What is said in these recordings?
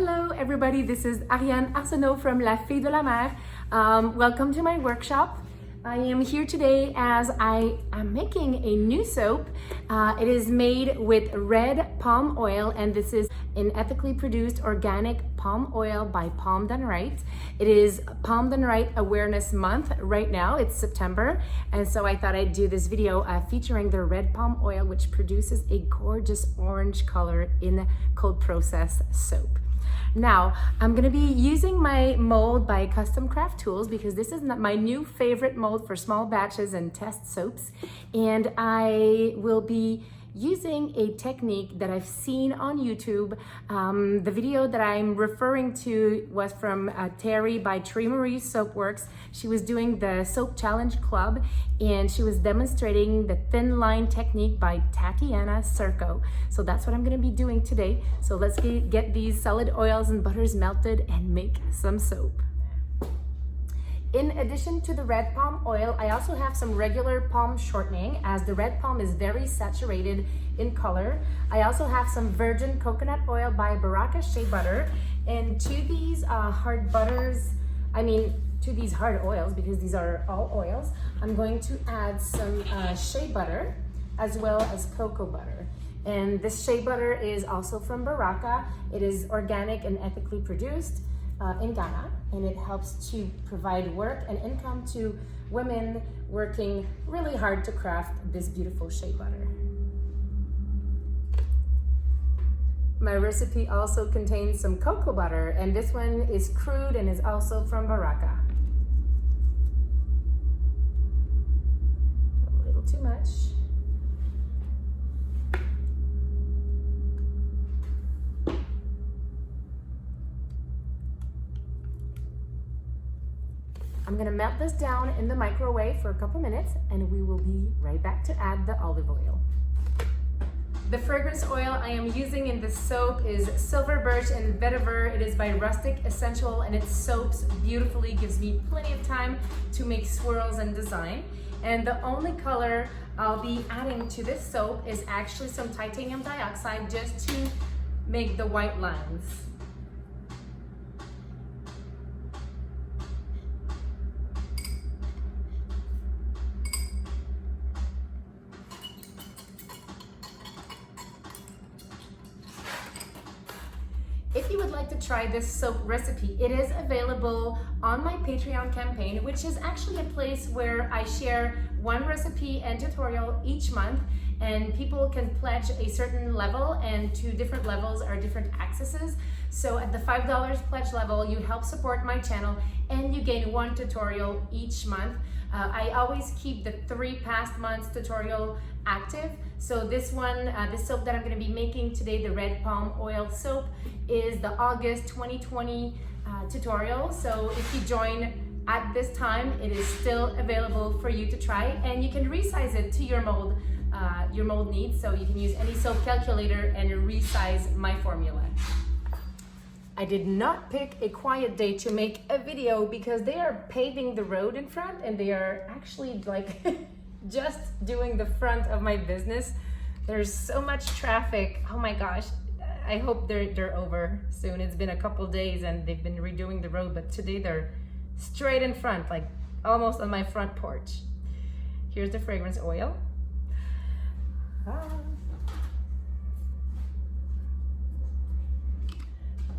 Hello everybody, this is Ariane Arsenault from La Fizz. Welcome to my workshop. I am here today as I am making a new soap. It is made with red palm oil, and this is an ethically produced organic palm oil by Palm Done Right. It is Palm Done Right Awareness Month right now. It's September, and so I thought I'd do this video featuring the red palm oil, which produces a gorgeous orange color in cold process soap. Now, I'm gonna be using my mold by Custom Craft Tools because this is my new favorite mold for small batches and test soaps. And I will be using a technique that I've seen on YouTube. The video that I'm referring to was from Terry by Tree Marie Soapworks. She was doing the Soap Challenge Club and she was demonstrating the thin line technique by Tatiana Serko. So that's what I'm gonna be doing today. So let's get these solid oils and butters melted and make some soap. In addition to the red palm oil, I also have some regular palm shortening, as the red palm is very saturated in color. I also have some virgin coconut oil by Baraka Shea Butter. And to these hard butters, to these hard oils, because these are all oils, I'm going to add some shea butter as well as cocoa butter. And this shea butter is also from Baraka. It is organic and ethically produced in Ghana, and it helps to provide work and income to women working really hard to craft this beautiful shea butter. My recipe also contains some cocoa butter, and this one is crude and is also from Baraka. A little too much. I'm gonna melt this down in the microwave for a couple minutes, and we will be right back to add the olive oil. The fragrance oil I am using in this soap is Silver Birch and Vetiver. It is by Rustic Essential, and it soaps beautifully, gives me plenty of time to make swirls and design. And the only color I'll be adding to this soap is actually some titanium dioxide, just to make the white lines. If you would like to try this soap recipe, it is available on my Patreon campaign, which is actually a place where I share one recipe and tutorial each month, and people can pledge a certain level, and 2 different levels are different accesses. So at the $5 pledge level, you help support my channel and you gain 1 tutorial each month. I always keep the 3 past months tutorial active. So this one, this soap that I'm gonna be making today, the red palm oil soap, is the August 2020 tutorial. So if you join at this time, it is still available for you to try, and you can resize it to your mold needs. So you can use any soap calculator and resize my formula. I did not pick a quiet day to make a video because they are paving the road in front, and they are actually like just doing the front of my business. There's so much traffic. Oh my gosh. I hope they're over soon. It's been a couple days and they've been redoing the road, but today they're straight in front, like almost on my front porch. Here's the fragrance oil.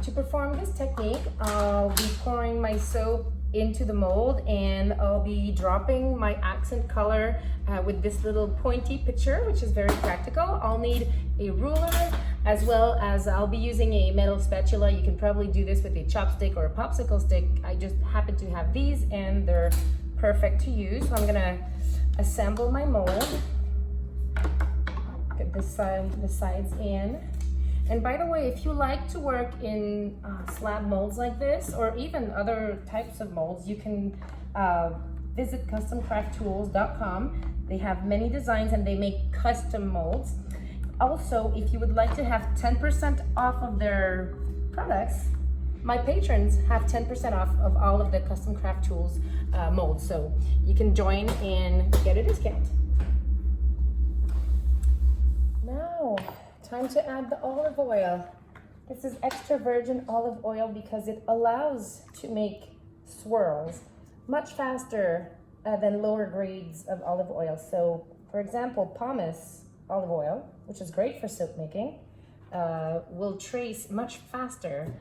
To perform this technique, I'll be pouring my soap into the mold, and I'll be dropping my accent color with this little pointy pitcher, which is very practical. I'll need a ruler, as well as I'll be using a metal spatula. You can probably do this with a chopstick or a popsicle stick. I just happen to have these, and they're perfect to use. So I'm gonna assemble my mold. Get this side, the sides in. And by the way, if you like to work in slab molds like this, or even other types of molds, you can visit customcrafttools.com. They have many designs and they make custom molds. Also, if you would like to have 10% off of their products, my patrons have 10% off of all of the Custom Craft Tools molds. So you can join and get a discount. Now, time to add the olive oil. This is extra virgin olive oil because it allows to make swirls much faster than lower grades of olive oil. So, for example, pumice olive oil, which is great for soap making, will trace much faster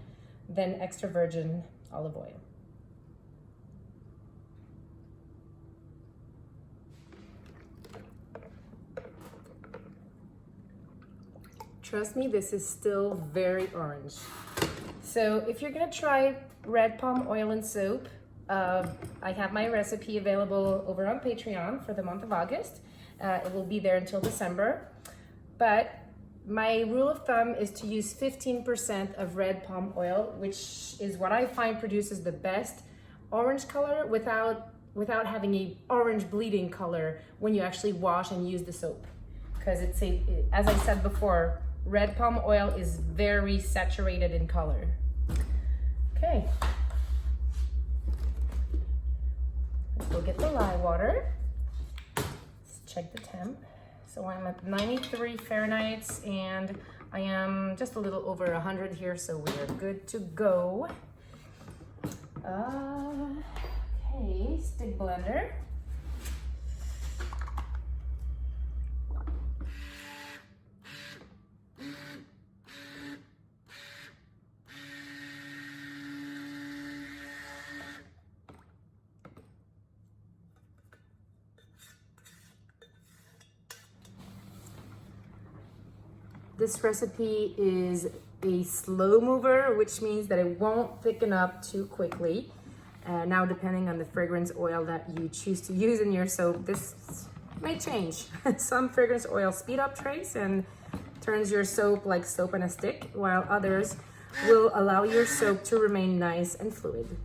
than extra virgin olive oil. Trust me, this is still very orange. So if you're gonna try red palm oil and soap, I have my recipe available over on Patreon for the month of August. It will be there until December. But my rule of thumb is to use 15% of red palm oil, which is what I find produces the best orange color without having a orange bleeding color when you actually wash and use the soap. Because as I said before, red palm oil is very saturated in color. Okay. Let's go get the lye water. Let's check the temp. So I'm at 93 Fahrenheit and I am just a little over 100 here, so we are good to go. Okay, stick blender. This recipe is a slow mover, which means that it won't thicken up too quickly. Now, depending on the fragrance oil that you choose to use in your soap, this may change. Some fragrance oil speed up trace and turns your soap like soap on a stick, while others will allow your soap to remain nice and fluid.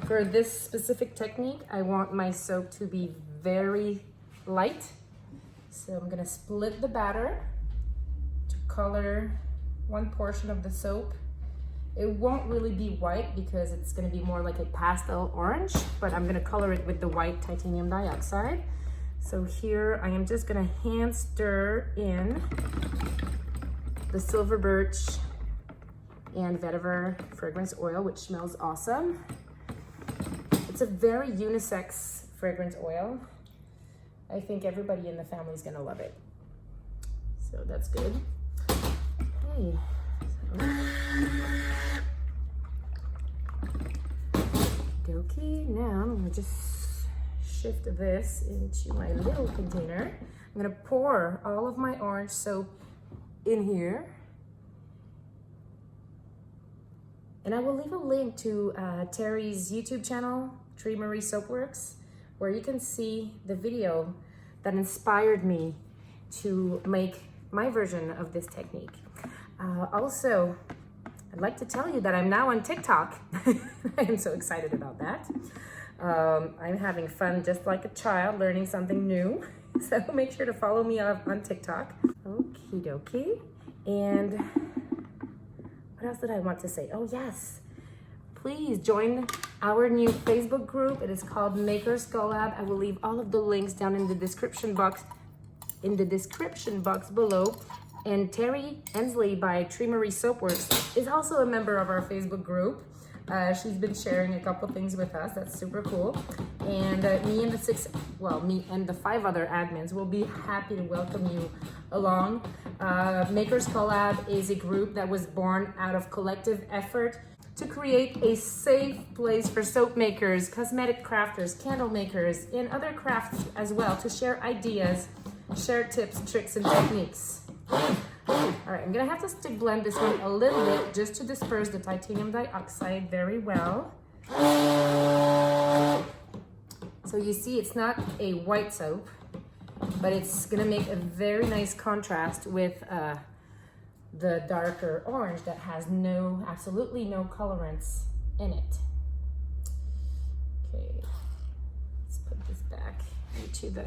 For this specific technique, I want my soap to be very light. So I'm gonna split the batter to color one portion of the soap. It won't really be white because it's gonna be more like a pastel orange, but I'm gonna color it with the white titanium dioxide. So here I am just gonna hand stir in the silver birch and vetiver fragrance oil, which smells awesome. It's a very unisex fragrance oil. I think everybody in the family is gonna love it. So that's good. Okay. Okay, now I'm gonna just shift this into my little container. I'm gonna pour all of my orange soap in here. And I will leave a link to Terry's YouTube channel, Tree Marie Soapworks, where you can see the video that inspired me to make my version of this technique. Also, I'd like to tell you that I'm now on TikTok. I am so excited about that. I'm having fun just like a child, learning something new. So make sure to follow me on TikTok. Okie dokie. And what else did I want to say? Oh yes, please join our new Facebook group. It is called Makers Collab. I will leave all of the links down in the description box below. And Terry Ensley by Tree Marie Soapworks is also a member of our Facebook group. She's been sharing a couple things with us. That's super cool. And me and the 5 other admins will be happy to welcome you along. Makers Collab is a group that was born out of collective effort to create a safe place for soap makers, cosmetic crafters, candle makers, and other crafts as well to share ideas, share tips, tricks, and techniques. All right, I'm gonna have to stick blend this one a little bit just to disperse the titanium dioxide very well. So you see it's not a white soap, but it's gonna make a very nice contrast with the darker orange that has absolutely no colorants in it. Okay, let's put this back into the,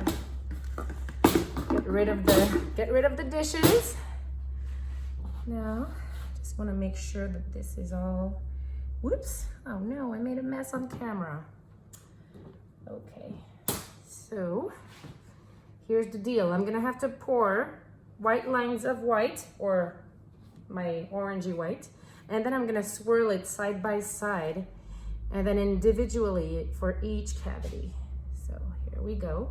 get rid of the dishes. Now, just wanna make sure that this is all, whoops, oh no, I made a mess on camera. Okay, so here's the deal. I'm gonna have to pour white lines of white, or my orangey white, and then I'm gonna swirl it side by side and then individually for each cavity. So here we go.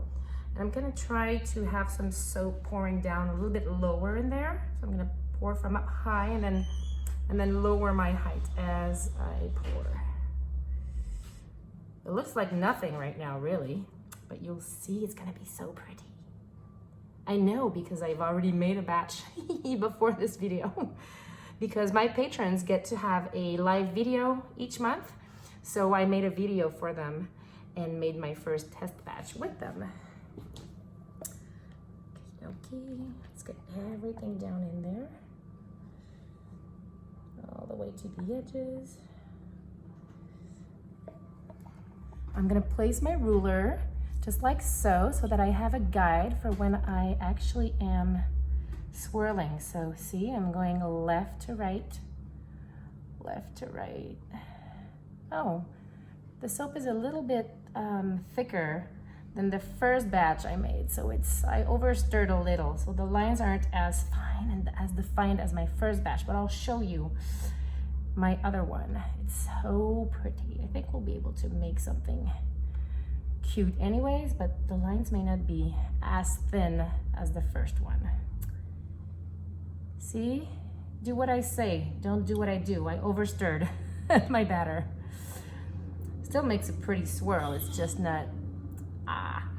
And I'm gonna try to have some soap pouring down a little bit lower in there. So I'm gonna pour from up high and then lower my height as I pour. It looks like nothing right now, really, but you'll see it's gonna be so pretty. I know, because I've already made a batch before this video, because my patrons get to have a live video each month. So I made a video for them and made my first test batch with them. Okay, let's get everything down in there, all the way to the edges. I'm gonna place my ruler just like so that I have a guide for when I actually am swirling. So see, I'm going left to right, left to right. Oh, the soap is a little bit thicker than the first batch I made. So I overstirred a little. So the lines aren't as fine and as defined as my first batch, but I'll show you my other one. It's so pretty. I think we'll be able to make something cute anyways, but the lines may not be as thin as the first one. See? Do what I say, don't do what I do. I overstirred my batter. Still makes a pretty swirl, it's just not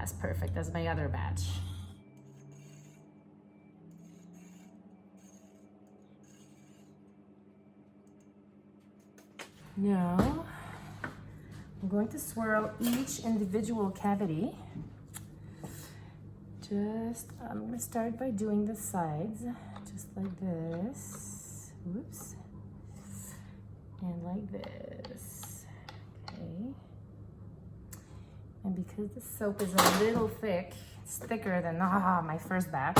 as perfect as my other batch. Now, I'm going to swirl each individual cavity. I'm gonna start by doing the sides, just like this. Oops. And like this. Okay. And because the soap is a little thick, it's thicker than my first batch.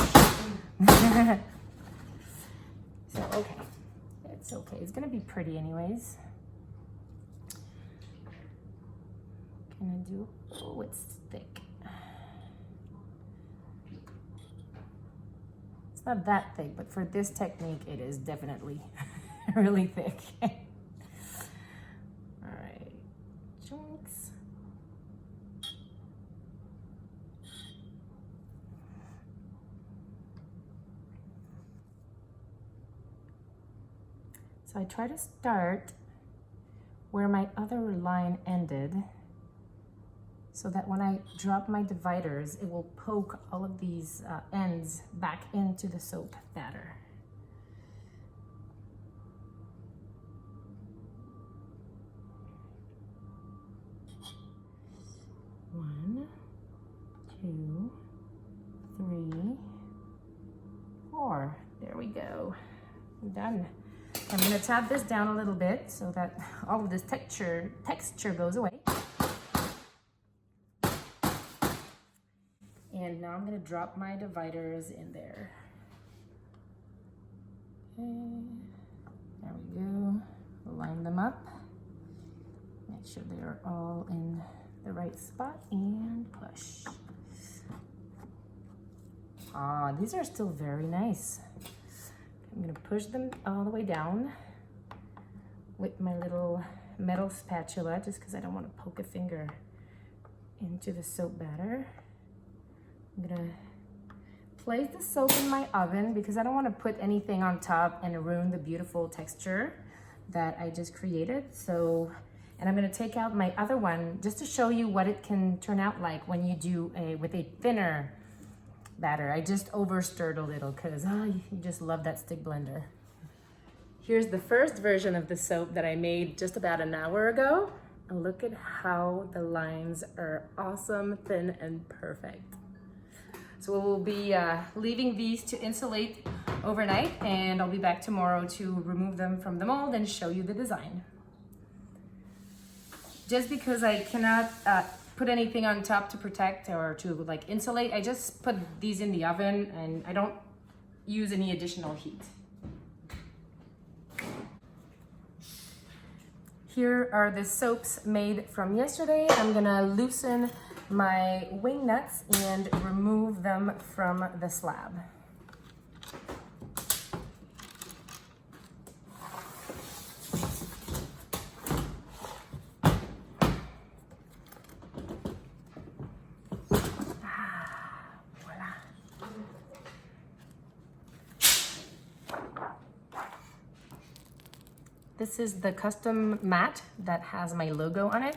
So, okay. It's okay. It's gonna be pretty anyways. Gonna do, oh, it's thick. It's not that thick, but for this technique, it is definitely really thick. All right, chunks. So I try to start where my other line ended, so that when I drop my dividers, it will poke all of these ends back into the soap batter. One, two, three, four. There we go. I'm done. I'm gonna tap this down a little bit so that all of this texture goes away. And now I'm gonna drop my dividers in there. Okay, there we go. Line them up. Make sure they're all in the right spot and push. These are still very nice. I'm gonna push them all the way down with my little metal spatula, just because I don't want to poke a finger into the soap batter. I'm gonna place the soap in my oven because I don't want to put anything on top and ruin the beautiful texture that I just created. So, and I'm gonna take out my other one just to show you what it can turn out like when you do with a thinner batter. I just overstirred a little because you just love that stick blender. Here's the first version of the soap that I made just about an hour ago. And look at how the lines are awesome, thin, and perfect. So we'll be leaving these to insulate overnight, and I'll be back tomorrow to remove them from the mold and show you the design. Just because I cannot put anything on top to protect or to like insulate, I just put these in the oven and I don't use any additional heat. Here are the soaps made from yesterday. I'm gonna loosen my wing nuts and remove them from the slab. This is the custom mat that has my logo on it.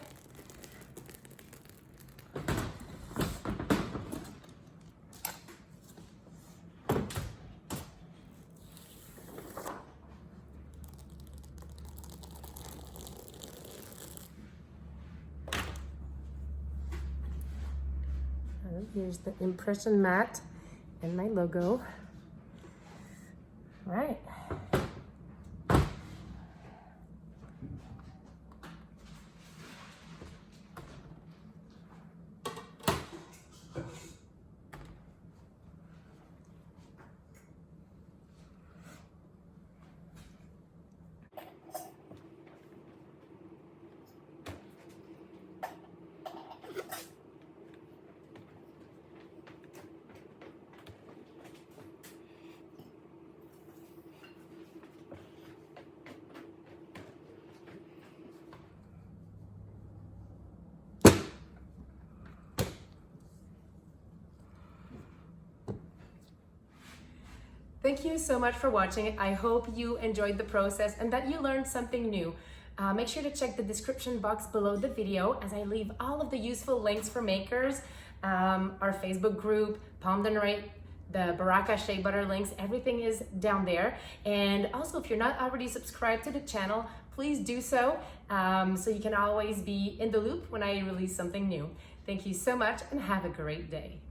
Here's the impression mat and my logo. All right. Thank you so much for watching. I hope you enjoyed the process and that you learned something new. Make sure to check the description box below the video as I leave all of the useful links for makers, our Facebook group, Pomme de Noël, the Baraka Shea Butter links, everything is down there. And also, if you're not already subscribed to the channel, please do so, so you can always be in the loop when I release something new. Thank you so much and have a great day.